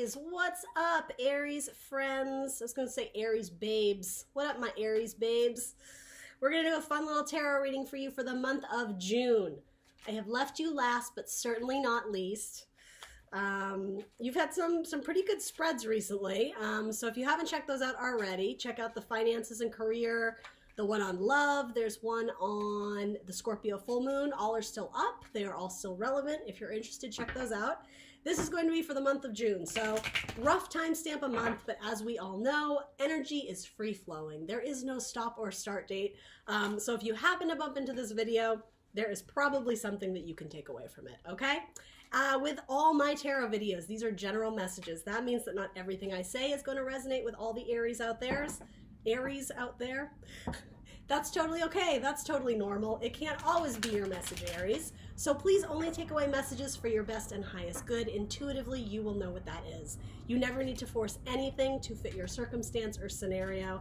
Aries, what's up, Aries friends? I was going to say Aries babes. What up, my Aries babes? We're going to do a fun little tarot reading for you for the month of June. I have left you last, but certainly not least. You've had some pretty good spreads recently, so if you haven't checked those out already, check out the finances and career, the one on love. There's one on the Scorpio full moon. All are still up. They are all still relevant. If you're interested, check those out. This is going to be for the month of June, so rough timestamp a month, but as we all know, energy is free-flowing. There is no stop or start date, so if you happen to bump into this video, there is probably something that you can take away from it, okay? With all my tarot videos, these are general messages. That means that not everything I say is going to resonate with all the Aries out there. Aries out there. That's totally okay. That's totally normal. It can't always be your message, Aries. So please only take away messages for your best and highest good. Intuitively, you will know what that is. You never need to force anything to fit your circumstance or scenario.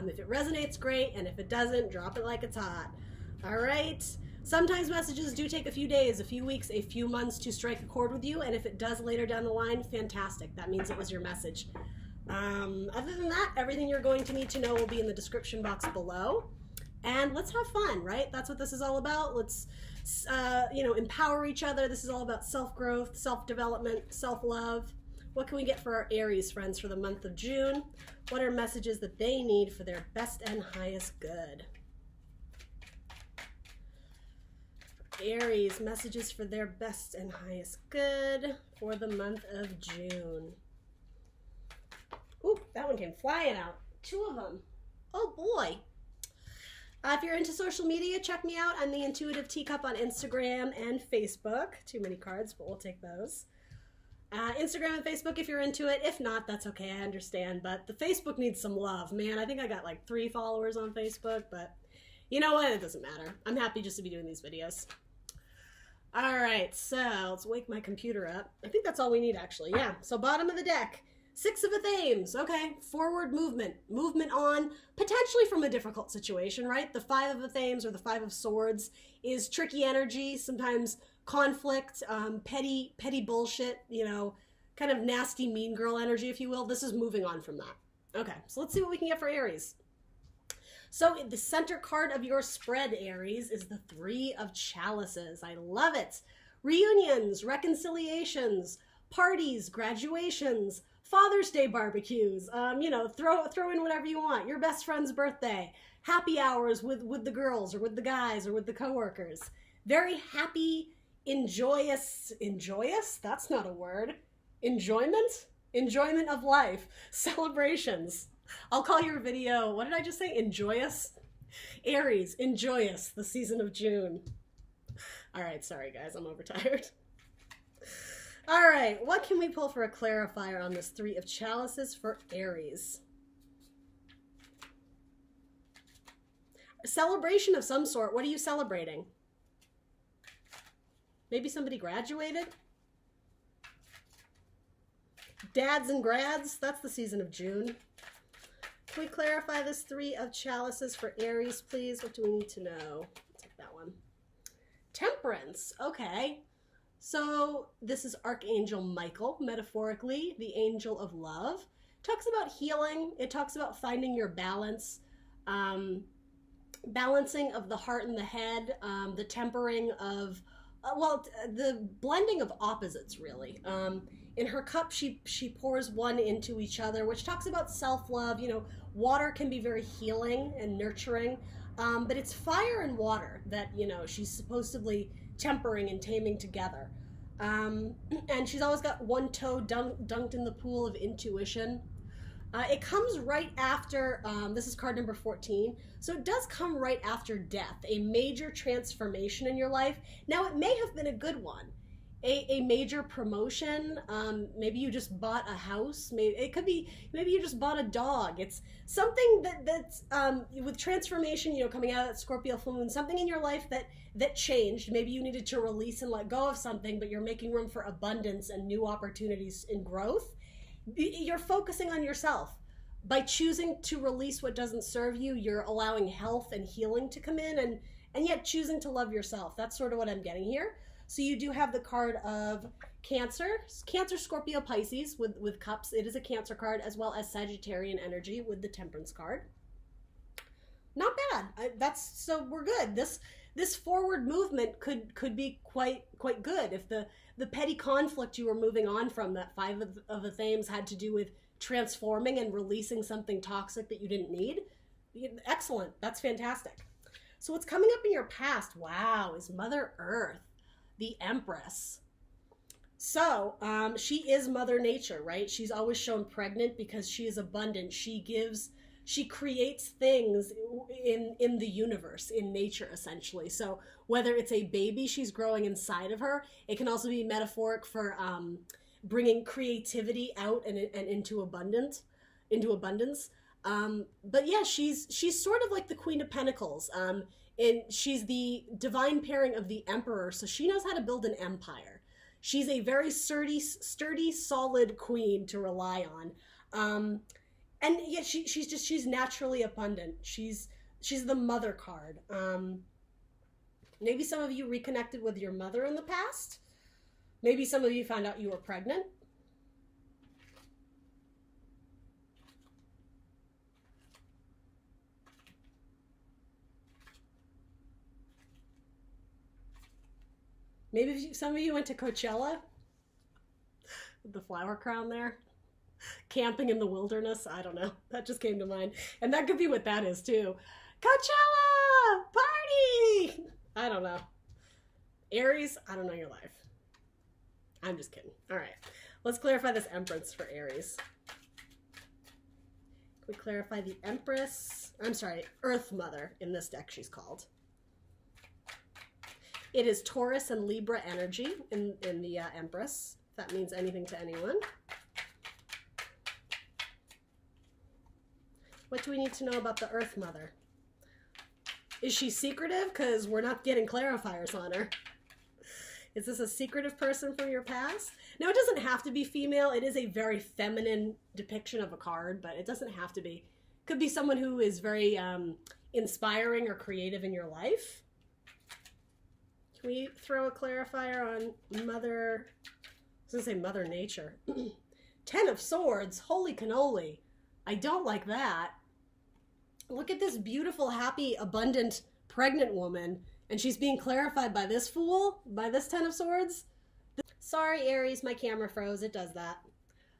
If it resonates, great. And if it doesn't, drop it like it's hot. All right? Sometimes messages do take a few days, a few weeks, a few months to strike a chord with you. And if it does later down the line, fantastic. That means it was your message. Other than that, everything you're going to need to know will be in the description box below. And let's have fun, right? That's what this is all about. Let's, empower each other. This is all about self-growth, self-development, self-love. What can we get for our Aries friends for the month of June? What are messages that they need for their best and highest good? Aries, messages for their best and highest good for the month of June. Ooh, that one came flying out. 2 of them. Oh boy. If you're into social media, check me out. I'm the Intuitive Teacup on Instagram and Facebook. Too many cards, but we'll take those. Instagram and Facebook if you're into it. If not, that's okay, I understand. But the Facebook needs some love. Man, I think I got like 3 followers on Facebook, but you know what? It doesn't matter. I'm happy just to be doing these videos. All right, so let's wake my computer up. I think that's all we need, actually. Yeah, so bottom of the deck. 6 of Athenes, okay, forward movement on, potentially from a difficult situation, right? The 5 of Athenes or the 5 of Swords is tricky energy, sometimes conflict, petty bullshit, kind of nasty mean girl energy, if you will. This is moving on from that. Okay, so let's see what we can get for Aries. So the center card of your spread, Aries, is the 3 of Chalices. I love it. Reunions, reconciliations, parties, graduations, Father's Day barbecues, throw in whatever you want. Your best friend's birthday, happy hours with the girls or with the guys or with the coworkers. Very happy, enjoyous, that's not a word. Enjoyment of life, celebrations. I'll call your video, what did I just say? Enjoyous? Aries, enjoyous, the season of June. All right, sorry guys, I'm overtired. All right, what can we pull for a clarifier on this 3 of Chalices for Aries? A celebration of some sort. What are you celebrating? Maybe somebody graduated? Dads and grads? That's the season of June. Can we clarify this 3 of Chalices for Aries, please? What do we need to know? Take that one. Temperance. Okay. So this is Archangel Michael, metaphorically, the angel of love. Talks about healing. It talks about finding your balance, balancing of the heart and the head, the tempering of, the blending of opposites, really. In her cup, she pours one into each other, which talks about self-love. Water can be very healing and nurturing, but it's fire and water that, she's supposedly tempering and taming together. And she's always got one toe dunked in the pool of intuition. It comes right after, this is card number 14, so it does come right after death, a major transformation in your life. Now, it may have been a good one, a major promotion. Maybe you just bought a house. Maybe you just bought a dog. It's something that's with transformation, coming out of that Scorpio full moon, something in your life that changed. Maybe you needed to release and let go of something, but you're making room for abundance and new opportunities and growth. You're focusing on yourself. By choosing to release what doesn't serve you, you're allowing health and healing to come in and yet choosing to love yourself. That's sort of what I'm getting here. So you do have the card of Cancer, Scorpio, Pisces with cups. It is a Cancer card, as well as Sagittarian energy with the Temperance card. Not bad. So we're good. This forward movement could be quite good if the petty conflict you were moving on from, that Five of the Thames, had to do with transforming and releasing something toxic that you didn't need. Excellent. That's fantastic. So what's coming up in your past, wow, is Mother Earth, the Empress. So she is Mother Nature, right? She's always shown pregnant because she is abundant. She creates things in the universe, in nature, essentially. So whether it's a baby she's growing inside of her, it can also be metaphoric for bringing creativity out and into abundance. But yeah, she's sort of like the Queen of Pentacles. And she's the divine pairing of the Emperor, so she knows how to build an empire. She's a very sturdy, solid queen to rely on. And yeah, she's naturally abundant. She's the mother card. Maybe some of you reconnected with your mother in the past. Maybe some of you found out you were pregnant. Maybe some of you went to Coachella with the flower crown there. Camping in the wilderness. I don't know. That just came to mind. And that could be what that is too. Coachella! Party! I don't know. Aries, I don't know your life. I'm just kidding. All right. Let's clarify this Empress for Aries. Can we clarify the Empress? I'm sorry, Earth Mother in this deck she's called. It is Taurus and Libra energy in the Empress, if that means anything to anyone. What do we need to know about the Earth Mother? Is she secretive? Because we're not getting clarifiers on her. Is this a secretive person from your past? No, it doesn't have to be female. It is a very feminine depiction of a card, but it doesn't have to be. Could be someone who is very inspiring or creative in your life. Can we throw a clarifier on Mother... I was going to say Mother Nature. 10 of Swords. Holy cannoli. I don't like that. Look at this beautiful, happy, abundant, pregnant woman, and she's being clarified by this fool, by this 10 of Swords. Sorry, Aries, my camera froze. It does that.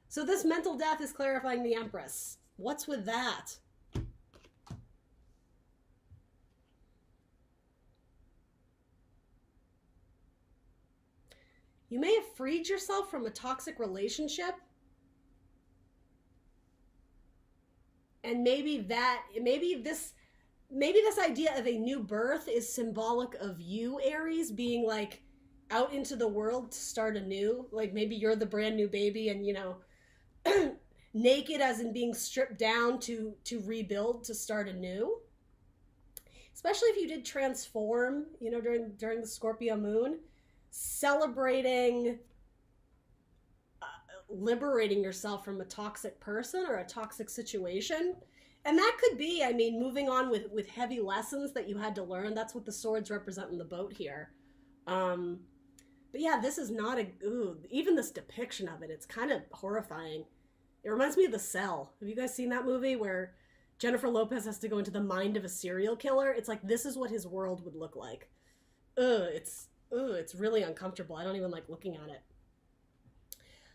So this mental death is clarifying the Empress. What's with that? You may have freed yourself from a toxic relationship. And maybe this idea of a new birth is symbolic of you, Aries, being like out into the world to start anew. Like maybe you're the brand new baby and, you know, naked as in being stripped down to rebuild, to start anew. Especially if you did transform, you know, during the Scorpio moon. Celebrating liberating yourself from a toxic person or a toxic situation. And that could be, I mean, moving on with heavy lessons that you had to learn. That's what the swords represent in the boat here. But yeah, this is not even this depiction of it, it's kind of horrifying. It reminds me of The Cell. Have you guys seen that movie where Jennifer Lopez has to go into the mind of a serial killer? It's like, this is what his world would look like. It's really uncomfortable. I don't even like looking at it.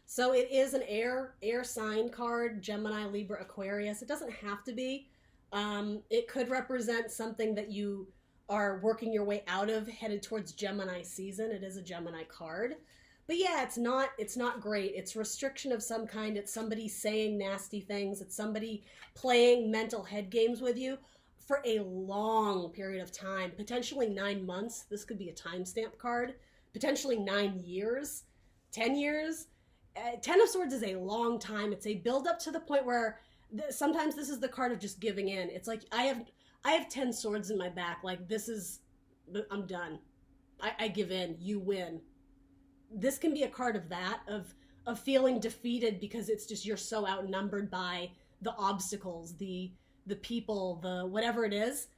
So it is an air sign card, Gemini, Libra, Aquarius. It doesn't have to be. It could represent something that you are working your way out of, headed towards Gemini season. It is a Gemini card. But yeah, it's not great. It's restriction of some kind. It's somebody saying nasty things. It's somebody playing mental head games with you for a long period of time, potentially 9 months. This could be a timestamp card, potentially 9 years, 10 years. 10 of Swords is a long time. It's a build up to the point where sometimes this is the card of just giving in. It's like, I have 10 swords in my back. Like, I'm done. I give in. You win. This can be a card of that, of feeling defeated because it's just, you're so outnumbered by the obstacles, the people, the whatever it is.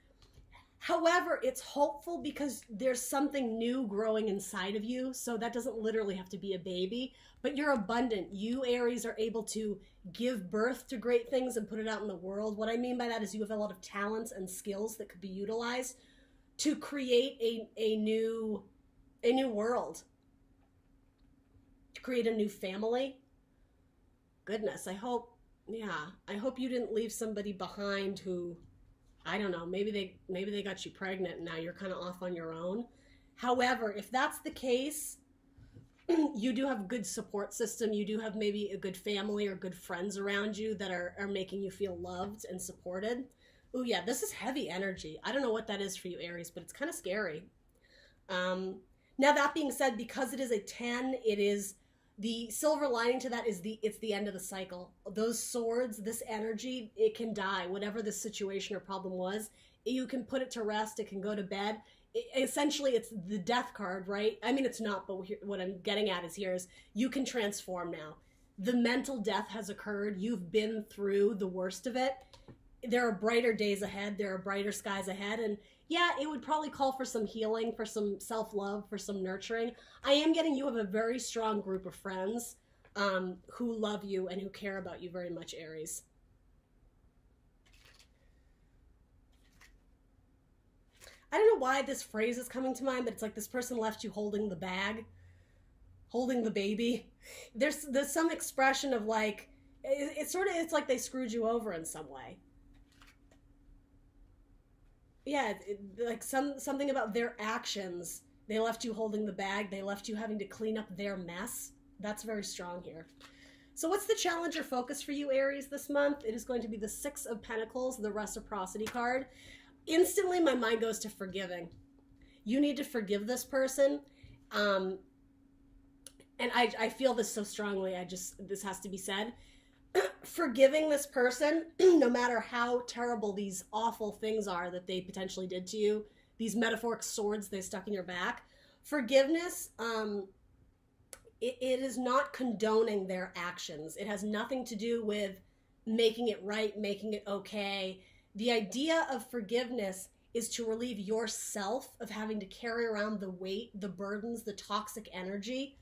However, it's hopeful because there's something new growing inside of you. So that doesn't literally have to be a baby, but you're abundant. You, Aries, are able to give birth to great things and put it out in the world. What I mean by that is you have a lot of talents and skills that could be utilized to create a new world, to create a new family. Goodness, I hope you didn't leave somebody behind who, I don't know, maybe they got you pregnant and now you're kind of off on your own. However, if that's the case, you do have a good support system. You do have maybe a good family or good friends around you that are making you feel loved and supported. Oh yeah, this is heavy energy. I don't know what that is for you, Aries, but it's kind of scary. Now that being said, because it is a 10, it is the silver lining to that is it's the end of the cycle. Those swords, this energy, it can die. Whatever the situation or problem was, you can put it to rest. It can go to bed. Essentially, it's the death card, right? I mean, it's not, but what I'm getting at is you can transform now. The mental death has occurred. You've been through the worst of it. There are brighter days ahead. There are brighter skies ahead. And yeah, it would probably call for some healing, for some self-love, for some nurturing. I am getting you have a very strong group of friends who love you and who care about you very much, Aries. I don't know why this phrase is coming to mind, but it's like this person left you holding the bag, holding the baby. There's some expression of like, it's like they screwed you over in some way. Yeah, like something about their actions. They left you holding the bag. They left you having to clean up their mess. That's very strong here. So what's the challenge or focus for you, Aries, this month? It is going to be the 6 of Pentacles, the reciprocity card. Instantly, my mind goes to forgiving. You need to forgive this person. And I feel this so strongly. This has to be said. Forgiving this person, no matter how terrible these awful things are that they potentially did to you, these metaphoric swords they stuck in your back. Forgiveness, it is not condoning their actions. It has nothing to do with making it right, making it okay. The idea of forgiveness is to relieve yourself of having to carry around the weight, the burdens, the toxic energy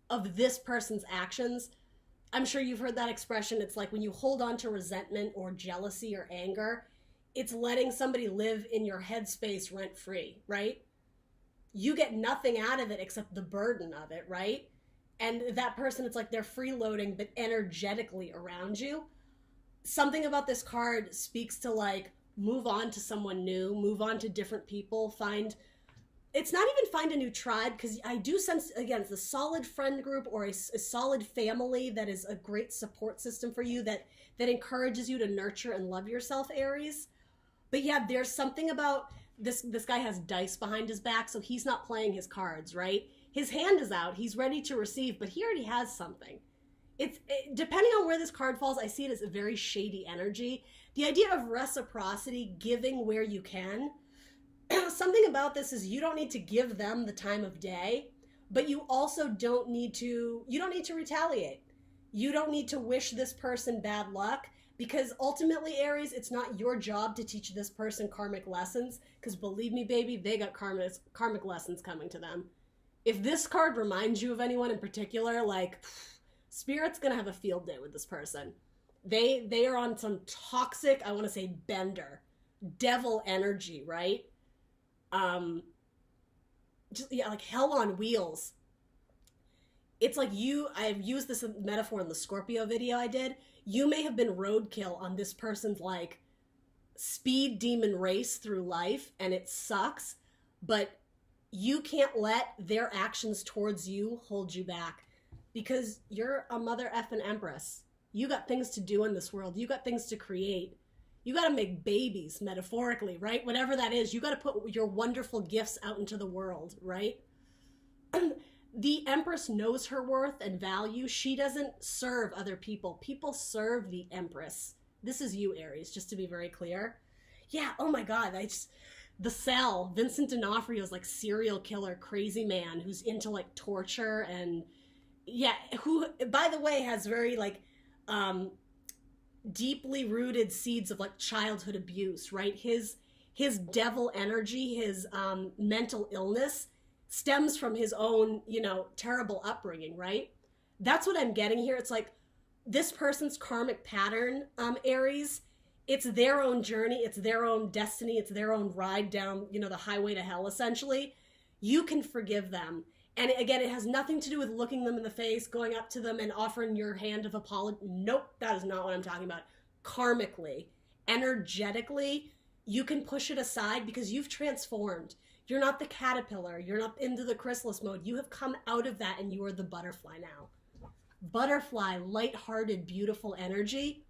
of this person's actions. I'm sure you've heard that expression. It's like when you hold on to resentment or jealousy or anger, it's letting somebody live in your headspace rent-free, right? You get nothing out of it except the burden of it, right? And that person, it's like they're freeloading, but energetically around you. Something about this card speaks to like, move on to someone new, move on to different people, it's not even find a new tribe, because I do sense, again, it's a solid friend group or a solid family that is a great support system for you that encourages you to nurture and love yourself, Aries. But yeah, there's something about this guy has dice behind his back, so he's not playing his cards, right? His hand is out, he's ready to receive, but he already has something. Depending on where this card falls, I see it as a very shady energy. The idea of reciprocity, giving where you can. Something about this is you don't need to give them the time of day, but you also don't need to retaliate. You don't need to wish this person bad luck, because ultimately, Aries, it's not your job to teach this person karmic lessons, because believe me, baby, they got karmic lessons coming to them. If this card reminds you of anyone in particular, like, Spirit's gonna have a field day with this person. They are on some toxic, I want to say bender, devil energy, right? Like hell on wheels. It's like I've used this metaphor in the Scorpio video I did. You may have been roadkill on this person's like speed demon race through life, and it sucks, but you can't let their actions towards you hold you back, because you're a mother effing empress. You got things to do in this world. You got things to create. You got to make babies, metaphorically, right? Whatever that is, you got to put your wonderful gifts out into the world, right? The Empress knows her worth and value. She doesn't serve other people. People serve the Empress. This is you, Aries, just to be very clear. Yeah, oh my God, The Cell, Vincent D'Onofrio's like serial killer, crazy man who's into like torture and yeah, who, by the way, has very like, deeply rooted seeds of like childhood abuse, right? His his devil energy, his mental illness stems from his own, you know, terrible upbringing, right? That's what I'm getting here. It's like this person's karmic pattern, Aries, it's their own journey, it's their own destiny, it's their own ride down, you know, the highway to hell, essentially. You can forgive them. And again, it has nothing to do with looking them in the face, going up to them and offering your hand of apology. Nope, that is not what I'm talking about. Karmically, energetically, you can push it aside because you've transformed. You're not the caterpillar. You're not into the chrysalis mode. You have come out of that and you are the butterfly now. Butterfly, lighthearted, beautiful energy.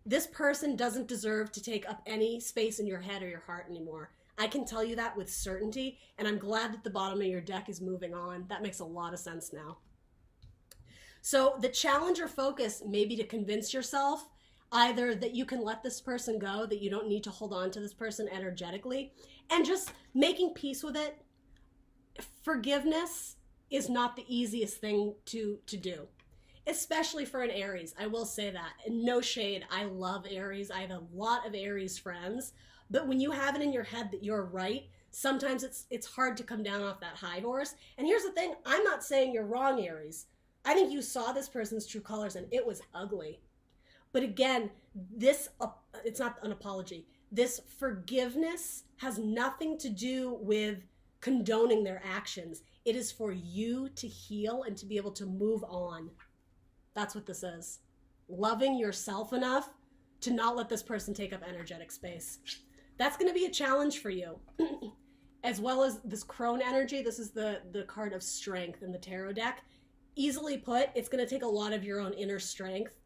This person doesn't deserve to take up any space in your head or your heart anymore. I can tell you that with certainty, and I'm glad that the bottom of your deck is moving on. That makes a lot of sense now. So the challenge or focus may be to convince yourself either that you can let this person go, that you don't need to hold on to this person energetically, and just making peace with it. Forgiveness is not the easiest thing to do, especially for an Aries. I will say that. And no shade, I love Aries. I have a lot of Aries friends, but when you have it in your head that you're right, sometimes it's hard to come down off that high horse. And here's the thing, I'm not saying you're wrong, Aries. I think you saw this person's true colors and it was ugly. But again, this, it's not an apology. This forgiveness has nothing to do with condoning their actions. It is for you to heal and to be able to move on. That's what this is. Loving yourself enough to not let this person take up energetic space. That's going to be a challenge for you. As well as this crone energy, this is the card of strength in the tarot deck. Easily put, it's going to take a lot of your own inner strength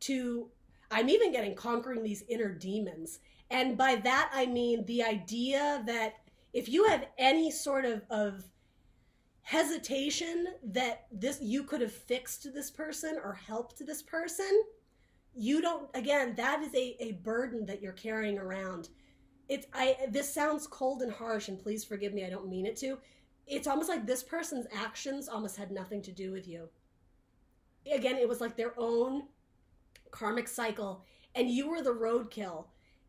to, I'm even getting conquering these inner demons. And by that, I mean the idea that if you have any sort of hesitation that you could have fixed this person or helped this person, you don't, again, that is a burden that you're carrying around. This sounds cold and harsh, and please forgive me, I don't mean it to. It's almost like this person's actions almost had nothing to do with you. Again, it was like their own karmic cycle, and you were the roadkill.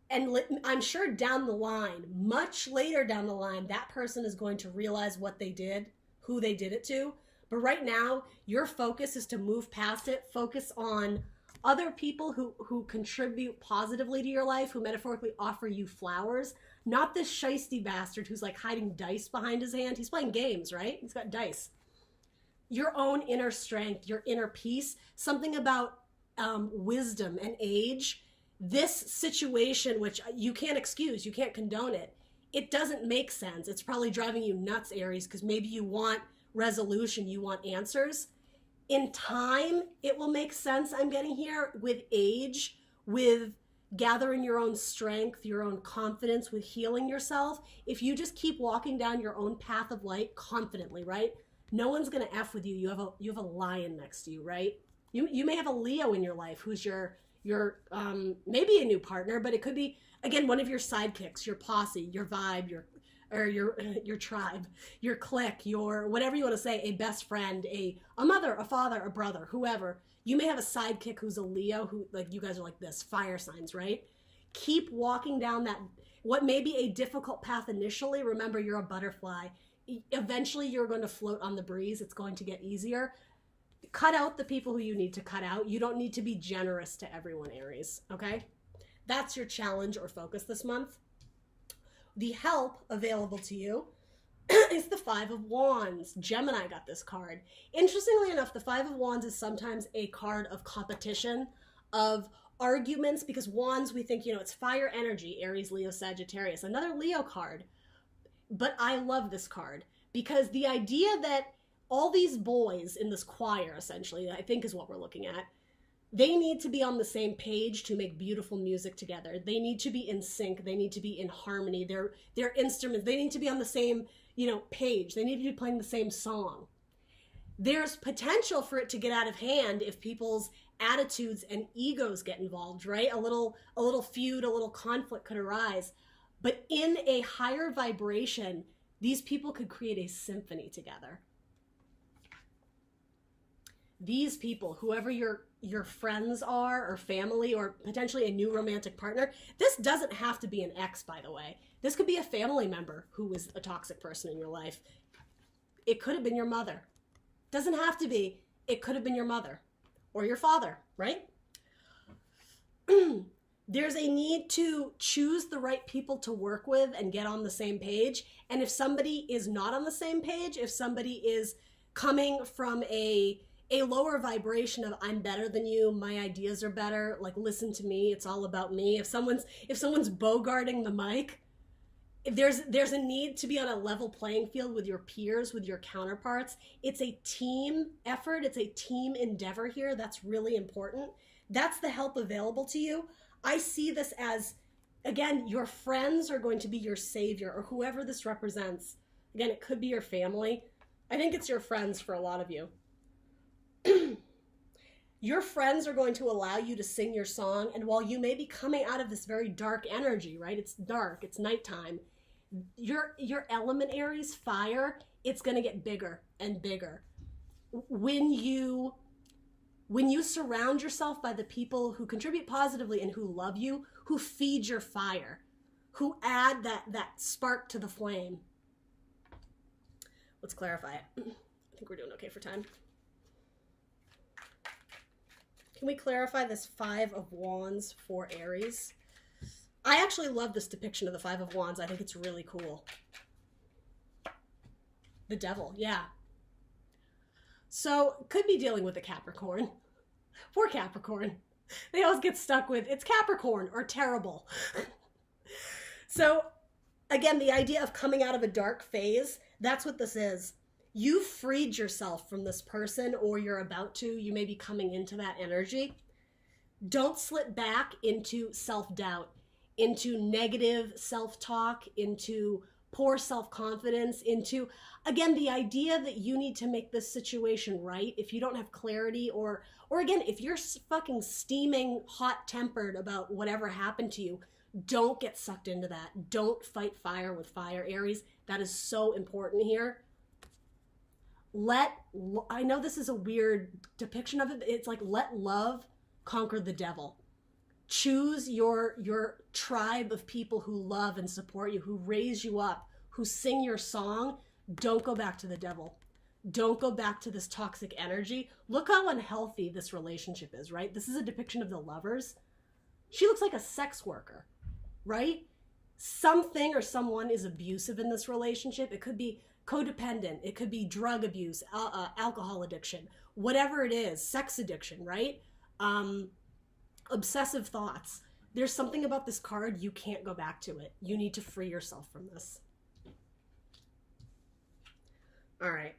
And I'm sure down the line, much later down the line, that person is going to realize what they did, who they did it to. But right now, your focus is to move past it, focus on other people who contribute positively to your life, who metaphorically offer you flowers, not this shisty bastard who's like hiding dice behind his hand. He's playing games, right? He's got dice. Your own inner strength, your inner peace, something about wisdom and age. This situation, which you can't excuse, you can't condone it. It doesn't make sense. It's probably driving you nuts, Aries, because maybe you want resolution, you want answers. In time, it will make sense, I'm getting here, with age, with gathering your own strength, your own confidence, with healing yourself. If you just keep walking down your own path of light confidently, right? No one's going to F with you. You have a lion next to you, right? You may have a Leo in your life who's your maybe a new partner, but it could be, again, one of your sidekicks, your posse, your vibe, your tribe, your clique, your whatever you want to say, a best friend, a mother, a father, a brother, whoever. You may have a sidekick who's a Leo, who, like, you guys are like this, fire signs, right? Keep walking down that, what may be a difficult path initially. Remember, you're a butterfly. Eventually, you're going to float on the breeze. It's going to get easier. Cut out the people who you need to cut out. You don't need to be generous to everyone, Aries, okay? That's your challenge or focus this month. The help available to you is the Five of Wands. Gemini got this card. Interestingly enough, the Five of Wands is sometimes a card of competition, of arguments, because Wands, we think, it's fire energy, Aries, Leo, Sagittarius, another Leo card. But I love this card because the idea that all these boys in this choir, essentially, I think is what we're looking at, they need to be on the same page to make beautiful music together. They need to be in sync. They need to be in harmony. Their instruments, they need to be on the same, page. They need to be playing the same song. There's potential for it to get out of hand if people's attitudes and egos get involved, right? A little feud, a little conflict could arise. But in a higher vibration, these people could create a symphony together. These people, whoever you're your friends are, or family, or potentially a new romantic partner. This doesn't have to be an ex, by the way. This could be a family member who was a toxic person in your life. It could have been your mother. Doesn't have to be. It could have been your mother or your father, right? There's a need to choose the right people to work with and get on the same page. And if somebody is not on the same page, if somebody is coming from a lower vibration of I'm better than you, my ideas are better, like listen to me, it's all about me. If someone's bogarting the mic, there's a need to be on a level playing field with your peers, with your counterparts. It's a team effort, it's a team endeavor here. That's really important. That's the help available to you. I see this as, again, your friends are going to be your savior, or whoever this represents. Again, it could be your family. I think it's your friends for a lot of you. Your friends are going to allow you to sing your song, and while you may be coming out of this very dark energy, right? It's dark, it's nighttime. Your element, Aries, fire, it's going to get bigger and bigger. When you surround yourself by the people who contribute positively and who love you, who feed your fire, who add that spark to the flame. Let's clarify it. I think we're doing okay for time. Can we clarify this 5 of Wands for Aries? I actually love this depiction of the 5 of Wands. I think it's really cool. The devil, yeah. So, could be dealing with a Capricorn. Poor Capricorn. They always get stuck with, it's Capricorn or terrible. So, again, the idea of coming out of a dark phase, that's what this is. You freed yourself from this person, or you're about to. You may be coming into that energy. Don't slip back into self-doubt, into negative self-talk, into poor self-confidence, into, again, the idea that you need to make this situation right. If you don't have clarity, or again, if you're fucking steaming hot-tempered about whatever happened to you, don't get sucked into that. Don't fight fire with fire, Aries. That is so important here. I know this is a weird depiction of it, but it's like, let love conquer the devil. Choose your tribe of people who love and support you, who raise you up, who sing your song. Don't go back to the devil. Don't go back to this toxic energy. Look how unhealthy this relationship is, right? This is a depiction of the lovers. She looks like a sex worker, right? Something or someone is abusive in this relationship. It could be codependent. It could be drug abuse, alcohol addiction, whatever it is, sex addiction, right? Obsessive thoughts. There's something about this card, you can't go back to it. You need to free yourself from this. All right.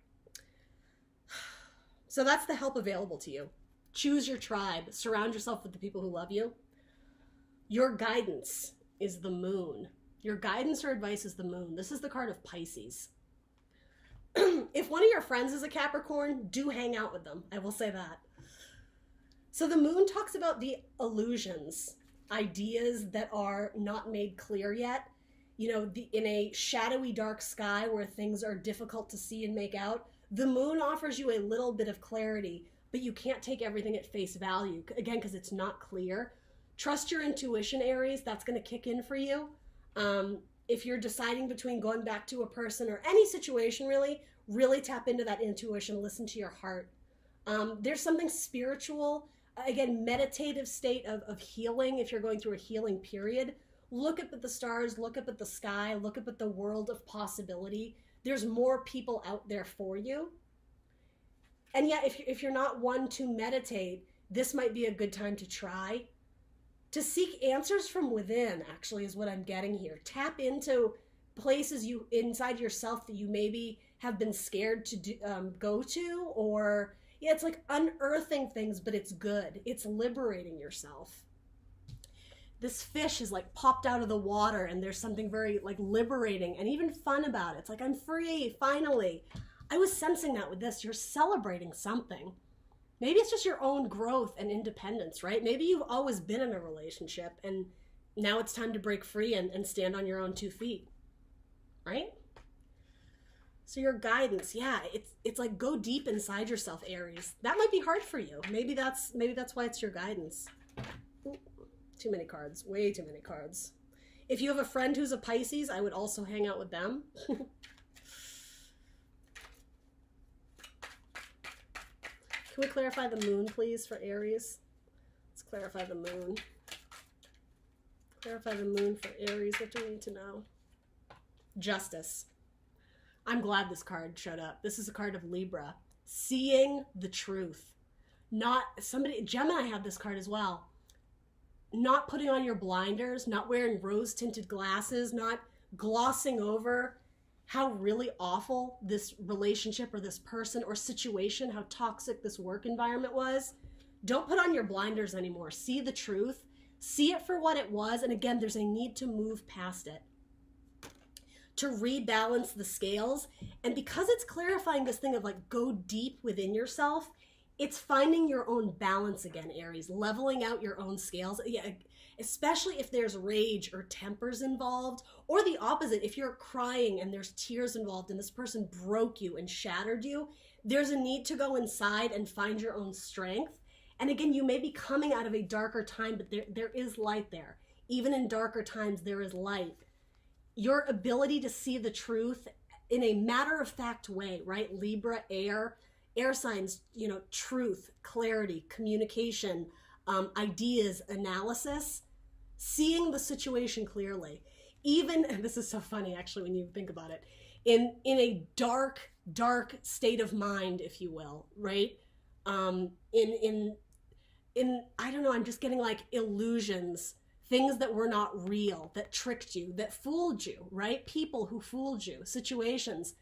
So that's the help available to you. Choose your tribe. Surround yourself with the people who love you. Your guidance is the moon. Your guidance or advice is the moon. This is the card of Pisces. If one of your friends is a Capricorn, do hang out with them. I will say that. So the moon talks about the illusions, ideas that are not made clear yet. You know, in a shadowy dark sky where things are difficult to see and make out, the moon offers you a little bit of clarity, but you can't take everything at face value, again, because it's not clear. Trust your intuition, Aries. That's going to kick in for you. If you're deciding between going back to a person or any situation, really tap into that intuition. Listen to your heart. There's something spiritual, again, meditative state of healing. If you're going through a healing period, look up at the stars, look up at the sky, look up at the world of possibility. There's more people out there for you. And yet, if you're not one to meditate, this might be a good time to try. To seek answers from within, actually, is what I'm getting here. Tap into places inside yourself that you maybe have been scared to go to, or yeah, it's like unearthing things, but it's good. It's liberating yourself. This fish is like popped out of the water, and there's something very like liberating and even fun about it. It's like, I'm free, finally. I was sensing that with this. You're celebrating something. Maybe it's just your own growth and independence, right? Maybe you've always been in a relationship and now it's time to break free and stand on your own 2 feet, right? So your guidance, yeah, it's like go deep inside yourself, Aries. That might be hard for you. Maybe that's why it's your guidance. Ooh, too many cards, way too many cards. If you have a friend who's a Pisces, I would also hang out with them. Can we clarify the moon, please, for Aries? Let's clarify the moon. Clarify the moon for Aries. What do we need to know? Justice. I'm glad this card showed up. This is a card of Libra. Seeing the truth. Not somebody, Gemini had this card as well. Not putting on your blinders, not wearing rose-tinted glasses, not glossing over how really awful this relationship or this person or situation, how toxic this work environment was. Don't put on your blinders anymore. See the truth. See it for what it was. And again, there's a need to move past it, to rebalance the scales. And because it's clarifying this thing of like go deep within yourself, it's finding your own balance again, Aries, leveling out your own scales. Yeah, especially if there's rage or tempers involved, or the opposite, if you're crying and there's tears involved and this person broke you and shattered you, there's a need to go inside and find your own strength. And again, you may be coming out of a darker time, but there is light there. Even in darker times, there is light. Your ability to see the truth in a matter-of-fact way, right? Libra, air signs, you know, truth, clarity, communication, ideas, analysis, seeing the situation clearly. Even, and this is so funny actually when you think about it, in a dark state of mind, if you will, right? In I don't know, I'm just getting like illusions, things that were not real, that tricked you, that fooled you, right? People who fooled you, situations.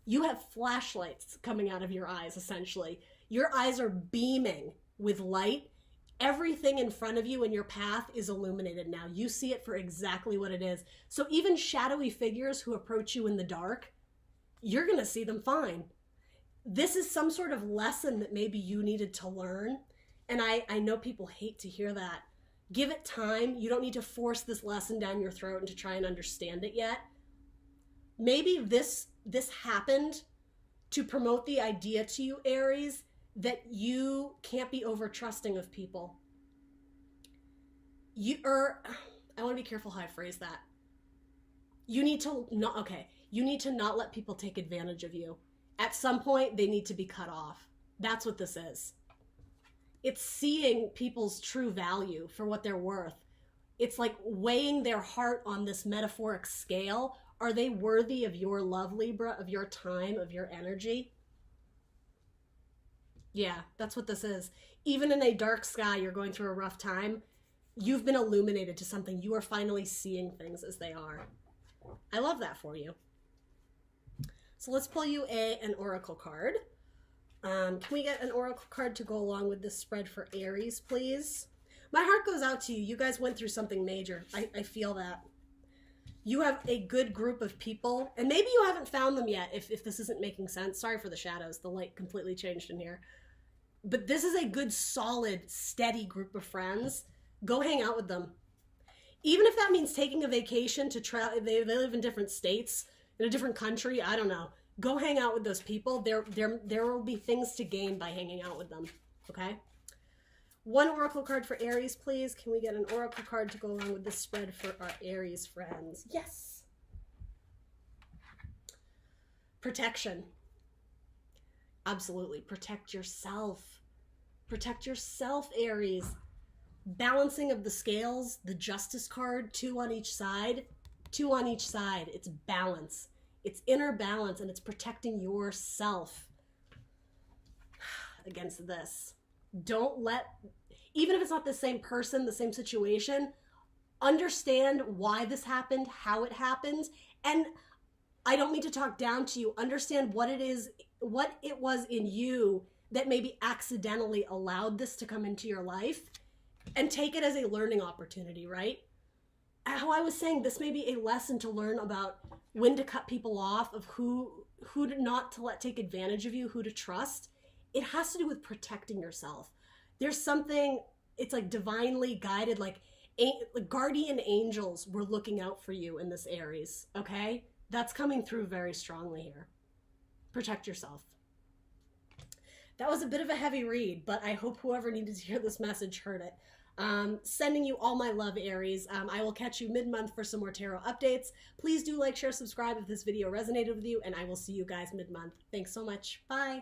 You have flashlights coming out of your eyes, essentially. Your eyes are beaming with light. Everything in front of you in your path is illuminated now. You see it for exactly what it is. So even shadowy figures who approach you in the dark, you're going to see them fine. This is some sort of lesson that maybe you needed to learn. And I know people hate to hear that. Give it time. You don't need to force this lesson down your throat and to try and understand it yet. Maybe this happened to promote the idea to you, Aries, that you can't be over trusting of people. I want to be careful how I phrase that. You need to not let people take advantage of you. At some point, they need to be cut off. That's what this is. It's seeing people's true value for what they're worth. It's like weighing their heart on this metaphoric scale. Are they worthy of your love, Libra, of your time, of your energy? Yeah, that's what this is. Even in a dark sky, you're going through a rough time, you've been illuminated to something. You are finally seeing things as they are. I love that for you. So let's pull you an oracle card. Can we get an oracle card to go along with this spread for Aries, please? My heart goes out to you. You guys went through something major. I feel that. You have a good group of people, and maybe you haven't found them yet if this isn't making sense. Sorry for the shadows. The light completely changed in here. But this is a good, solid, steady group of friends. Go hang out with them. Even if that means taking a vacation to travel, they live in different states, in a different country, I don't know. Go hang out with those people. There will be things to gain by hanging out with them, okay? One oracle card for Aries, please. Can we get an oracle card to go along with this spread for our Aries friends? Yes. Protection. Absolutely. Protect yourself. Protect yourself, Aries. Balancing of the scales, the Justice card, 2 on each side. 2 on each side. It's balance. It's inner balance, and it's protecting yourself against this. Don't let, even if it's not the same person, the same situation, understand why this happened, how it happened. And I don't mean to talk down to you. Understand what it is, what it was in you that maybe accidentally allowed this to come into your life, and take it as a learning opportunity, right? How I was saying, this may be a lesson to learn about when to cut people off, of who not to let take advantage of you, who to trust. It has to do with protecting yourself. There's something, it's like divinely guided, like guardian angels were looking out for you in this Aries, okay? That's coming through very strongly here. protect yourself. That was a bit of a heavy read, but I hope whoever needed to hear this message heard it. Sending you all my love, Aries. I will catch you mid-month for some more tarot updates. Please do like, share, subscribe if this video resonated with you, and I will see you guys mid-month. Thanks so much. Bye.